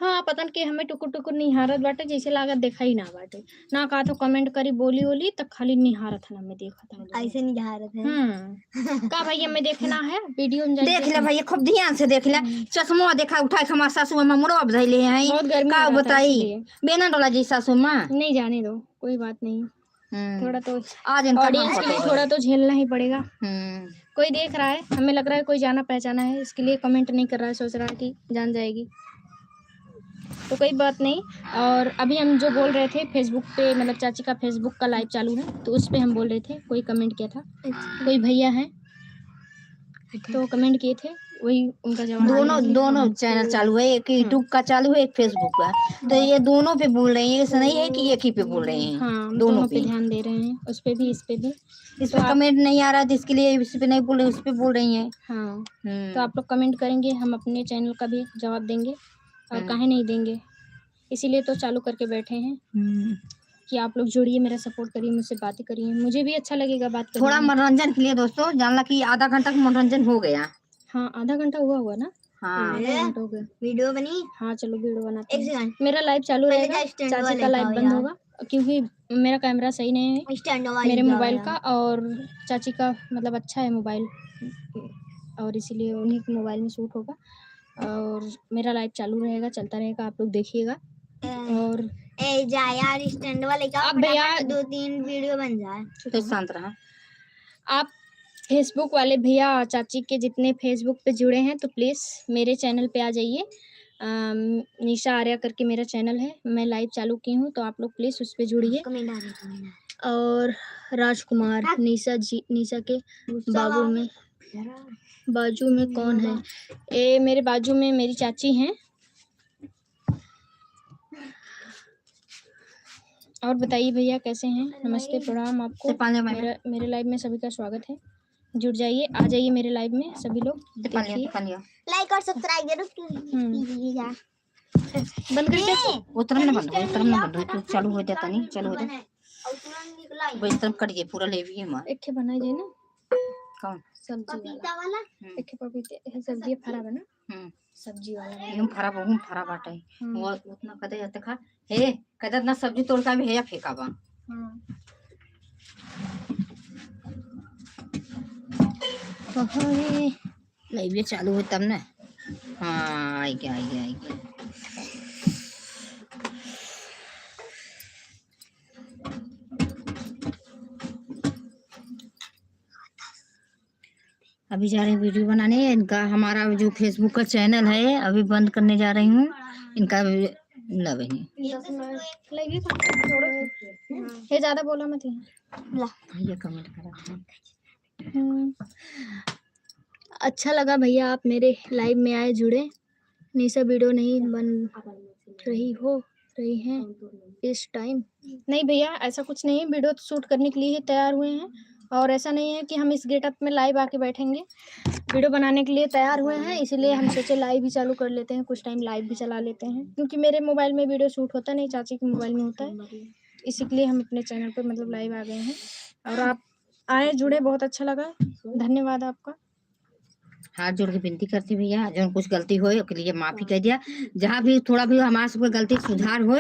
हाँ पता नहीं कि हमें टुकुर टुकुर निहारत बाटे, जैसे लागत देखा ही ना बाटे ना, कहा तो कमेंट करी बोली ओली तक खाली निहारत है ना, मैं देखा था ऐसे नहीं जा रहे थे। का भाई हमें देखना है वीडियो में देख ले भैया खूब ध्यान से देख ले। चश्मा देखा उठा के हमार सासू मां मुरो अब धइले हैं। बहुत गर्मी का हो रहा था बताई इसलिए। बेना डोला जी सासू मां। नहीं जाने दो कोई बात नहीं, थोड़ा तो आज इनका ऑडियंस के लिए थोड़ा तो झेलना ही पड़ेगा। कोई देख रहा है, हमें लग रहा है कोई जाना पहचाना है, इसके लिए कमेंट नहीं कर रहा है, सोच रहा है कि जान जाएगी, तो कोई बात नहीं। और अभी हम जो बोल रहे थे फेसबुक पे, मतलब चाची का फेसबुक का लाइव चालू है, तो उस पे हम बोल रहे थे, कोई कमेंट किया था, कोई भैया हैं तो कमेंट किए थे, वही उनका जवाब। दोनों चैनल चालू है, एक यूट्यूब का चालू है, एक फेसबुक का, तो ये दोनों पे बोल रहे हैं, ऐसा नहीं है कि एक ही पे बोल रहे हैं। हाँ दोनों पे ध्यान दे रहे हैं, उस पे भी इस पे भी। इस पे कमेंट नहीं आ रहा है, इसके लिए इस पे नहीं बोल रहे, उस पे बोल रही हैं। हाँ तो आप लोग कमेंट करेंगे, हम अपने चैनल का भी जवाब देंगे, और काहे नहीं देंगे, इसीलिए तो चालू करके बैठे हैं कि आप लोग जुड़िए, मेरा सपोर्ट करिए, मुझसे बातें करिए, मुझे भी अच्छा लगेगा बात करने थोड़ा में। मनोरंजन के लिए दोस्तों, जानला कि आधा घंटा का मनोरंजन हो गया। हाँ आधा घंटा हुआ ना। हाँ आधा घंटा हो गया। वीडियो बनी। हाँ चलो वीडियो बनाते हैं। मेरा लाइव चालू रहेगा, चाची का लाइव बंद होगा क्योंकि मेरा कैमरा सही नहीं है मेरे मोबाइल का, और चाची का मतलब अच्छा है मोबाइल, और इसीलिए उन्हीं के मोबाइल में शूट होगा, और मेरा लाइव चालू रहेगा, चलता रहेगा, आप लोग देखिएगा। और जा यार स्टैंड वाले का आप भैया 2-3 वीडियो बन जाए तो शांत रहा। आप फेसबुक वाले भैया और चाची के जितने फेसबुक पे जुड़े हैं तो प्लीज़ मेरे चैनल पे आ जाइए। निशा आर्या करके मेरा चैनल है, मैं लाइव चालू की हूँ, तो आप लोग प्लीज़ उस पे जुड़िए। और राजकुमार निशा के बाजू में कौन है? ये मेरे बाजू में मेरी चाची हैं। और बताइए भैया कैसे हैं? नमस्ते प्रणाम आपको। मेरे लाइव में सभी का स्वागत है, जुड़ जाइए, आ जाइए मेरे लाइव में सभी लोग, देखिए, लाइक और सब्सक्राइब जरूर कीजिएगा। बंद कर दे, उतरम ना बंद तो चालू हो जाता नहीं, चालू हो जाए वही तरफ कट गए पूरा ले भी मां एक के बनाई जाए ना, कौन सब्जी वाला एक के पपीते सब्जी फरा बना, सब्जी वाला एकदम फरा बाटे वो उतना कदे जाते खा हे कदे ना सब्जी तोड़ का भी है या फेंका बा। लाइव चालू हो तब ना। हाँ आई गया अभी जा रही वीडियो बनाने। इनका हमारा जो फेसबुक का चैनल है अभी बंद करने जा रही हूँ इनका नहीं ये ज्यादा बोला मत ये कमेंट करा। अच्छा लगा भैया आप मेरे लाइव में आए, जुड़े। निशा वीडियो नहीं बन रही हैं इस टाइम? नहीं भैया ऐसा कुछ नहीं है, वीडियो तो शूट करने के लिए ही तैयार हुए हैं, और ऐसा नहीं है कि हम इस गेटअप में लाइव आके बैठेंगे, वीडियो बनाने के लिए तैयार हुए हैं, इसीलिए हम सोचे लाइव भी चालू कर लेते हैं, कुछ टाइम लाइव भी चला लेते हैं, क्योंकि मेरे मोबाइल में वीडियो शूट होता नहीं, चाची के मोबाइल में होता है, इसी के लिए हम अपने चैनल पर मतलब लाइव आ गए हैं। और आप आए जुड़े, बहुत अच्छा लगा, धन्यवाद आपका। हाथ जोड़ के विनती करती भैया, जो कुछ गलती हो ओके लिए माफी कह दिया, जहाँ भी थोड़ा भी हमारे से गलती सुधार हो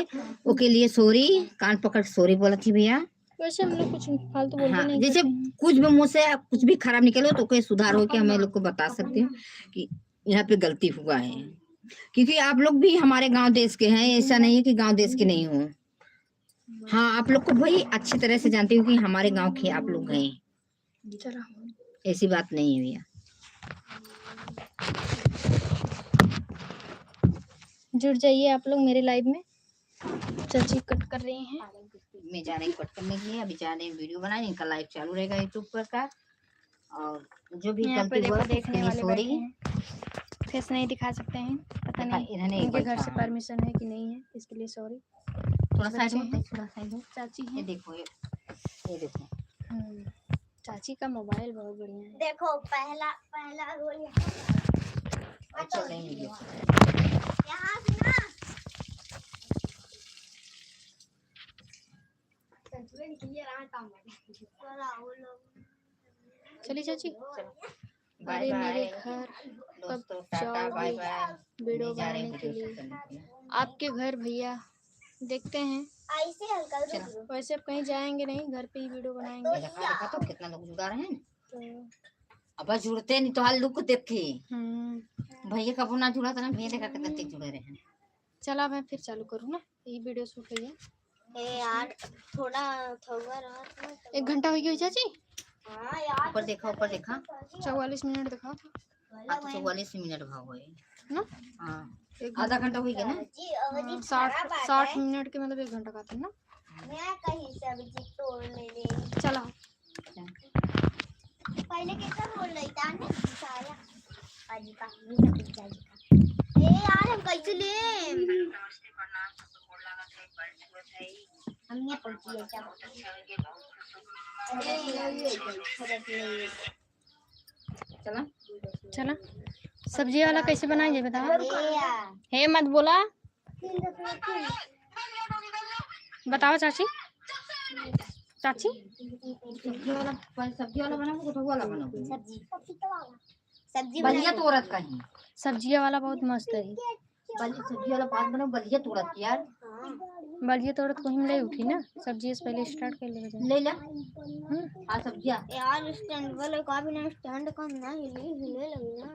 ओके लिए सॉरी, कान पकड़ सॉरी बोला थी भैया। वैसे हम लोग कुछ फालतू बोलते नहीं, जैसे कुछ भी मुझसे कुछ भी खराब निकले तो कोई सुधार हो के हमें लोग को बता सकते हैं कि यहाँ पे गलती हुआ है, क्योंकि आप लोग भी हमारे गांव देश के हैं, ऐसा नहीं है कि गांव देश के नहीं हो। हाँ आप लोग को भाई अच्छी तरह से जानती हूँ कि हमारे गांव के आप लोग हैं, ऐसी बात नहीं है भैया। जुड़ जाइए आप लोग मेरे लाइव में। चाची कट कर रही हैं, मैं जा रही कट करने के लिए, अभी जा रहे हैं वीडियो बनाने, इनका लाइव चालू रहेगा यूट्यूब पर का, और जो भी गलती हुआ देखने वाले बैठे हैं, फेस नहीं दिखा सकते हैं, पता नहीं इनके घर से परमिशन है कि नहीं है, इसके लिए सॉरी। थोड़ा साइड में, थोड़ा साइड में। चाची है, ये देखो चाची का मोबाइल बहुत बढ़िया है। देखो पहला रोल चल नहीं यहाँ से ना चलिए चाची। बाय अरे मेरे बाय घर कब दोस्तों, टाटा बाय जाओगे बाय। वीडियो नहीं जा रहे बनाने के वीडियो लिए? शूट करने के लिए। आपके घर भैया देखते हैं। ऐसे हल्का रुक वैसे अब कहीं जाएंगे नहीं, घर पे ही वीडियो बनाएंगे। देखा देखा तो कितना लोग जुड़ा रहे हैं। तो अब जुड़ते नहीं तो हाल लुक देखे हम्म, भैया कबू ना जुड़ा था ना, भैया देखा कितने जुड़े रहे हैं। चला मैं फिर चालू करूँ ना, ये वीडियो शूट है। ए यार थोड़ा थोड़ा रहा था। 1 घंटा हो गया चाची। हाँ यार ऊपर देखा 44 मिनट दिखा था हाँ, तो 44 मिनट भाव है ना। हाँ, 1 आधा घंटा हो गया ना। जी अवधि 60 मिनट के मतलब 1 घंटा का था ना। मैं कहीं सब्जी तोड़ मेरे चला पहले कैसा बोल रही था ना सारा पाजी का मीठा पिज्जा जी का। ए यार हम कैसे ले हम ये पहुंची है क्या चला चला। सब्जी वाला कैसे बनाएंगे बताओ। यार हे मत बोला, बताओ चाची। चाची सब्जी वाला बनाओ तो वाला बनाओ। सब्जी बलिया तोरत कहीं सब्जिया वाला बहुत मस्त है। सब्जी वाला पान बनाओ बलिया तोरत यार। बलिए तो औरत को हिम ले उठी ना, सब्जी से पहले स्टार्ट कर ले। ले ले हाँ सब्जियाँ यार स्टैंड वाले का भी ना स्टैंड कम ना हिले लगी ना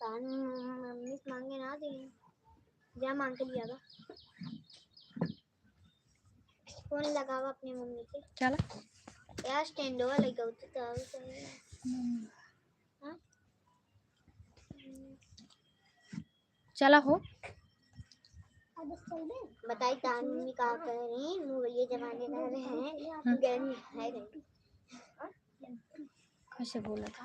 कान मम्मी से मांगे ना दे जा मांग के लिया था। फोन लगावा अपनी मम्मी के। चला यार स्टैंड वाले का तो हाँ चला हो। बताई तान मम्मी का कह रही मोबाइल जमाने रह रहे हैं गैन है कैसे बोला था।